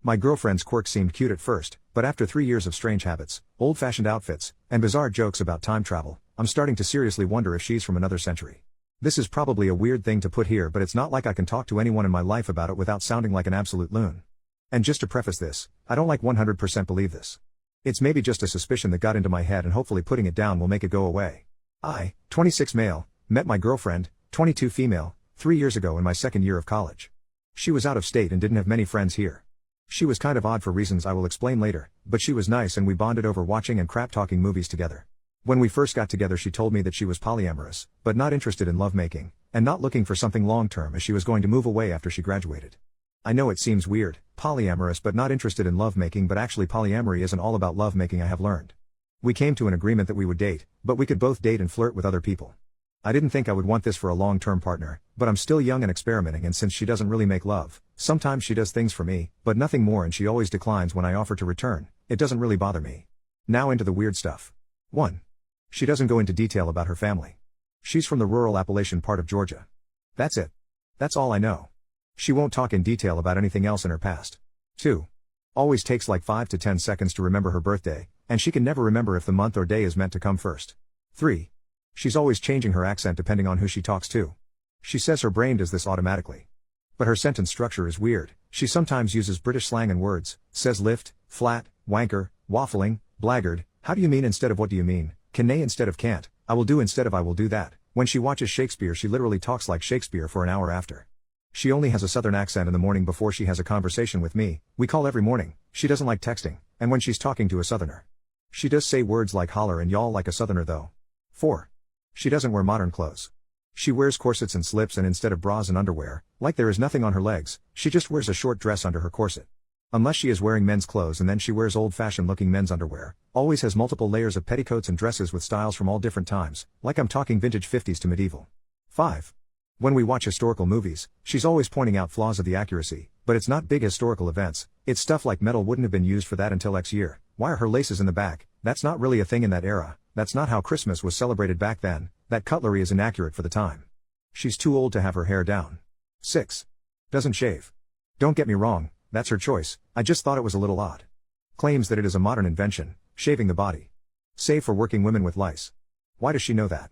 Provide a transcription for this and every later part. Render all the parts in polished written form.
My girlfriend's quirk seemed cute at first, but after 3 years of strange habits, old-fashioned outfits, and bizarre jokes about time travel, I'm starting to seriously wonder if she's from another century. This is probably a weird thing to put here, but it's not like I can talk to anyone in my life about it without sounding like an absolute loon. And just to preface this, I don't like 100% believe this. It's maybe just a suspicion that got into my head, and hopefully putting it down will make it go away. I, 26 male, met my girlfriend, 22 female, 3 years ago in my second year of college. She was out of state and didn't have many friends here. She was kind of odd for reasons I will explain later, but she was nice and we bonded over watching and crap-talking movies together. When we first got together, she told me that she was polyamorous, but not interested in lovemaking, and not looking for something long-term as she was going to move away after she graduated. I know it seems weird, polyamorous but not interested in lovemaking, but actually polyamory isn't all about lovemaking, I have learned. We came to an agreement that we would date, but we could both date and flirt with other people. I didn't think I would want this for a long-term partner, but I'm still young and experimenting, and since she doesn't really make love, sometimes she does things for me, but nothing more, and she always declines when I offer to return. It doesn't really bother me. Now into the weird stuff. 1. She doesn't go into detail about her family. She's from the rural Appalachian part of Georgia. That's it. That's all I know. She won't talk in detail about anything else in her past. 2. Always takes like 5 to 10 seconds to remember her birthday, and she can never remember if the month or day is meant to come first. 3. She's always changing her accent depending on who she talks to. She says her brain does this automatically. But her sentence structure is weird. She sometimes uses British slang and words, says lift, flat, wanker, waffling, blackguard, how do you mean instead of what do you mean, can nay instead of can't, I will do instead of I will do that. When she watches Shakespeare, she literally talks like Shakespeare for an hour after. She only has a southern accent in the morning before she has a conversation with me. We call every morning. She doesn't like texting, and when she's talking to a southerner. She does say words like holler and y'all like a southerner though. 4. She doesn't wear modern clothes. She wears corsets and slips, and instead of bras and underwear, like there is nothing on her legs, she just wears a short dress under her corset. Unless she is wearing men's clothes, and then she wears old-fashioned looking men's underwear, always has multiple layers of petticoats and dresses with styles from all different times, like I'm talking vintage 50s to medieval. 5. When we watch historical movies, she's always pointing out flaws of the accuracy, but it's not big historical events, it's stuff like metal wouldn't have been used for that until X year, why are her laces in the back, that's not really a thing in that era, that's not how Christmas was celebrated back then, that cutlery is inaccurate for the time. She's too old to have her hair down. 6. Doesn't shave. Don't get me wrong, that's her choice, I just thought it was a little odd. Claims that it is a modern invention, shaving the body. Save for working women with lice. Why does she know that?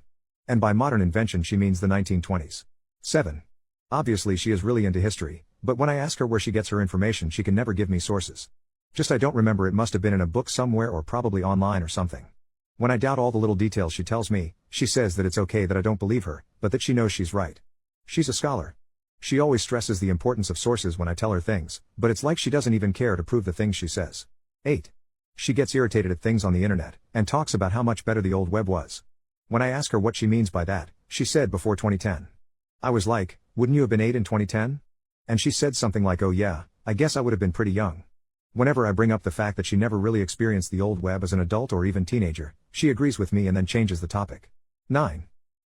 And by modern invention she means the 1920s. 7. Obviously she is really into history, but when I ask her where she gets her information she can never give me sources. Just I don't remember, it must have been in a book somewhere or probably online or something. When I doubt all the little details she tells me, she says that it's okay that I don't believe her, but that she knows she's right. She's a scholar. She always stresses the importance of sources when I tell her things, but it's like she doesn't even care to prove the things she says. 8. She gets irritated at things on the internet, and talks about how much better the old web was. When I ask her what she means by that, she said before 2010. I was like, wouldn't you have been 8 in 2010? And she said something like, oh yeah, I guess I would have been pretty young. Whenever I bring up the fact that she never really experienced the old web as an adult or even teenager, she agrees with me and then changes the topic. 9.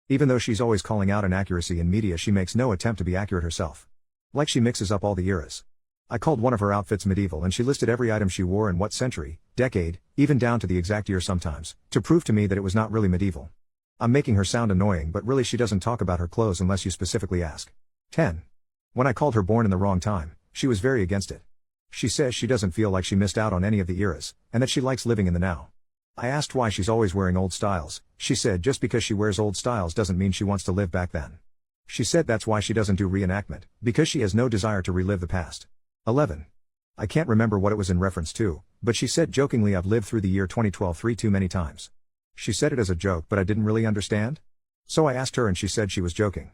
Even though she's always calling out inaccuracy in media, she makes no attempt to be accurate herself. Like she mixes up all the eras. I called one of her outfits medieval and she listed every item she wore in what century, decade, even down to the exact year sometimes, to prove to me that it was not really medieval. I'm making her sound annoying, but really she doesn't talk about her clothes unless you specifically ask. 10. When I called her born in the wrong time, she was very against it. She says she doesn't feel like she missed out on any of the eras, and that she likes living in the now. I asked why she's always wearing old styles. She said just because she wears old styles doesn't mean she wants to live back then. She said that's why she doesn't do reenactment, because she has no desire to relive the past. 11. I can't remember what it was in reference to, but she said jokingly, I've lived through the year 2012 too many times. She said it as a joke, but I didn't really understand. So I asked her and she said she was joking.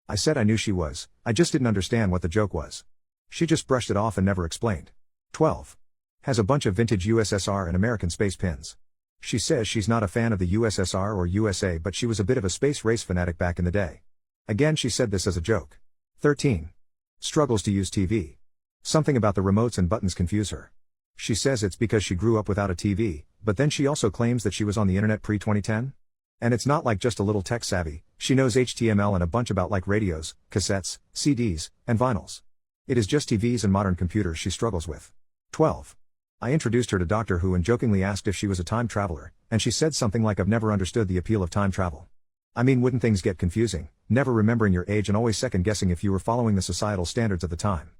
I said I knew she was, I just didn't understand what the joke was. She just brushed it off and never explained. 12. Has a bunch of vintage USSR and American space pins. She says she's not a fan of the USSR or USA, but she was a bit of a space race fanatic back in the day. Again, she said this as a joke. 13. Struggles to use TV. Something about the remotes and buttons confuse her. She says it's because she grew up without a TV, but then she also claims that she was on the internet pre-2010. And it's not like just a little tech savvy, she knows HTML and a bunch about like radios, cassettes, CDs, and vinyls. It is just TVs and modern computers she struggles with. 12. I introduced her to Doctor Who and jokingly asked if she was a time traveler, and she said something like, I've never understood the appeal of time travel. I mean, wouldn't things get confusing, never remembering your age and always second guessing if you were following the societal standards of the time?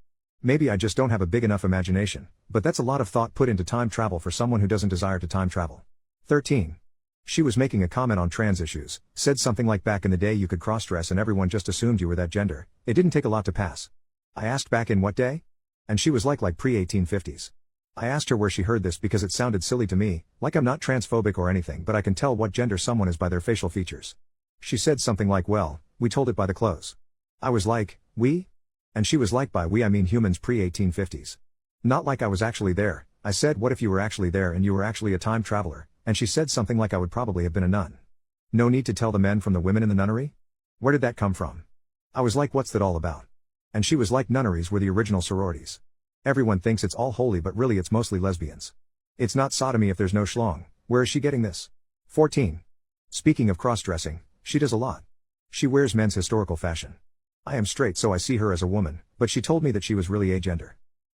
Maybe I just don't have a big enough imagination, but that's a lot of thought put into time travel for someone who doesn't desire to time travel. 13. She was making a comment on trans issues, said something like back in the day you could cross-dress and everyone just assumed you were that gender. It didn't take a lot to pass. I asked back in what day? And she was like pre-1850s. I asked her where she heard this because it sounded silly to me, like I'm not transphobic or anything but I can tell what gender someone is by their facial features. She said something like, well, we told it by the clothes. I was like, we? And she was like, by we I mean humans pre-1850s. Not like I was actually there. I said, what if you were actually there and you were actually a time traveler? And she said something like, I would probably have been a nun. No need to tell the men from the women in the nunnery? Where did that come from? I was like, what's that all about? And she was like, nunneries were the original sororities. Everyone thinks it's all holy but really it's mostly lesbians. It's not sodomy if there's no schlong. Where is she getting this? 14. Speaking of cross-dressing, she does a lot. She wears men's historical fashion. I am straight so I see her as a woman, but she told me that she was really agender.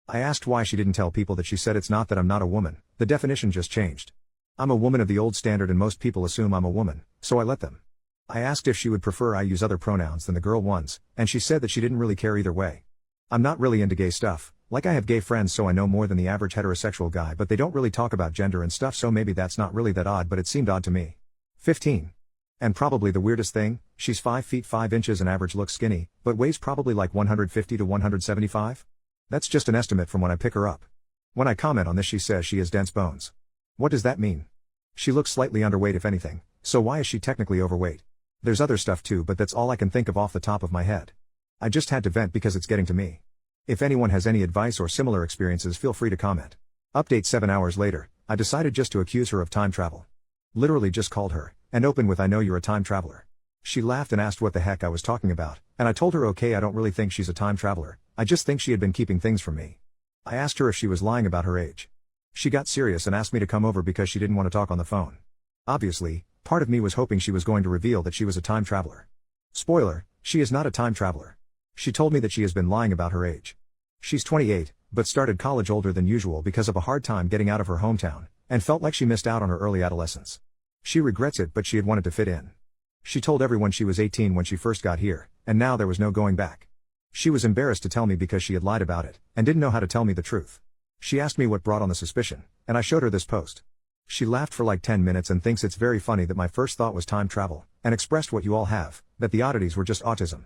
I asked why she didn't tell people that. She said it's not that I'm not a woman, the definition just changed. I'm a woman of the old standard and most people assume I'm a woman, so I let them. I asked if she would prefer I use other pronouns than the girl ones, and she said that she didn't really care either way. I'm not really into gay stuff, like I have gay friends so I know more than the average heterosexual guy but they don't really talk about gender and stuff so maybe that's not really that odd but it seemed odd to me. 15. And probably the weirdest thing, she's 5 feet 5 inches and average looks skinny, but weighs probably like 150 to 175? That's just an estimate from when I pick her up. When I comment on this she says she has dense bones. What does that mean? She looks slightly underweight if anything, so why is she technically overweight? There's other stuff too but that's all I can think of off the top of my head. I just had to vent because it's getting to me. If anyone has any advice or similar experiences feel free to comment. Update 7 hours later, I decided just to accuse her of time travel. Literally just called her, and opened with I know you're a time traveler. She laughed and asked what the heck I was talking about, and I told her okay I don't really think she's a time traveler, I just think she had been keeping things from me. I asked her if she was lying about her age. She got serious and asked me to come over because she didn't want to talk on the phone. Obviously, part of me was hoping she was going to reveal that she was a time traveler. Spoiler, she is not a time traveler. She told me that she has been lying about her age. She's 28, but started college older than usual because of a hard time getting out of her hometown, and felt like she missed out on her early adolescence. She regrets it but she had wanted to fit in. She told everyone she was 18 when she first got here, and now there was no going back. She was embarrassed to tell me because she had lied about it, and didn't know how to tell me the truth. She asked me what brought on the suspicion, and I showed her this post. She laughed for like 10 minutes and thinks it's very funny that my first thought was time travel, and expressed what you all have, that the oddities were just autism.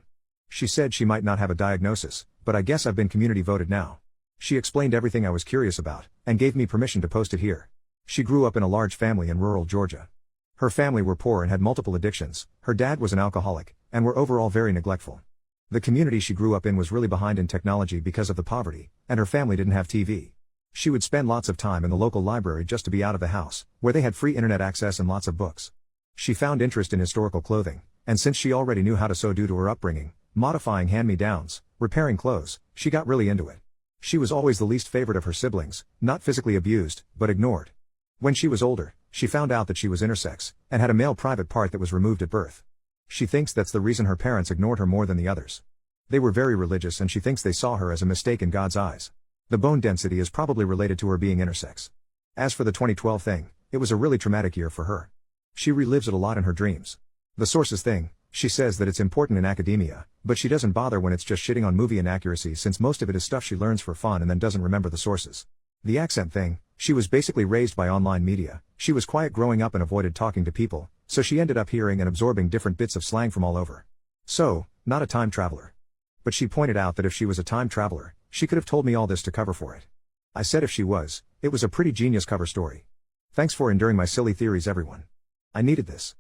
She said she might not have a diagnosis, but I guess I've been community voted now. She explained everything I was curious about, and gave me permission to post it here. She grew up in a large family in rural Georgia. Her family were poor and had multiple addictions, her dad was an alcoholic, and were overall very neglectful. The community she grew up in was really behind in technology because of the poverty, and her family didn't have TV. She would spend lots of time in the local library just to be out of the house, where they had free internet access and lots of books. She found interest in historical clothing, and since she already knew how to sew due to her upbringing, modifying hand-me-downs, repairing clothes, she got really into it. She was always the least favorite of her siblings, not physically abused, but ignored. When she was older, she found out that she was intersex, and had a male private part that was removed at birth. She thinks that's the reason her parents ignored her more than the others. They were very religious and she thinks they saw her as a mistake in God's eyes. The bone density is probably related to her being intersex. As for the 2012 thing, it was a really traumatic year for her. She relives it a lot in her dreams. The sources thing, she says that it's important in academia, but she doesn't bother when it's just shitting on movie inaccuracies since most of it is stuff she learns for fun and then doesn't remember the sources. The accent thing, she was basically raised by online media, she was quiet growing up and avoided talking to people, so she ended up hearing and absorbing different bits of slang from all over. So, not a time traveler. But she pointed out that if she was a time traveler, she could have told me all this to cover for it. I said if she was, it was a pretty genius cover story. Thanks for enduring my silly theories everyone. I needed this.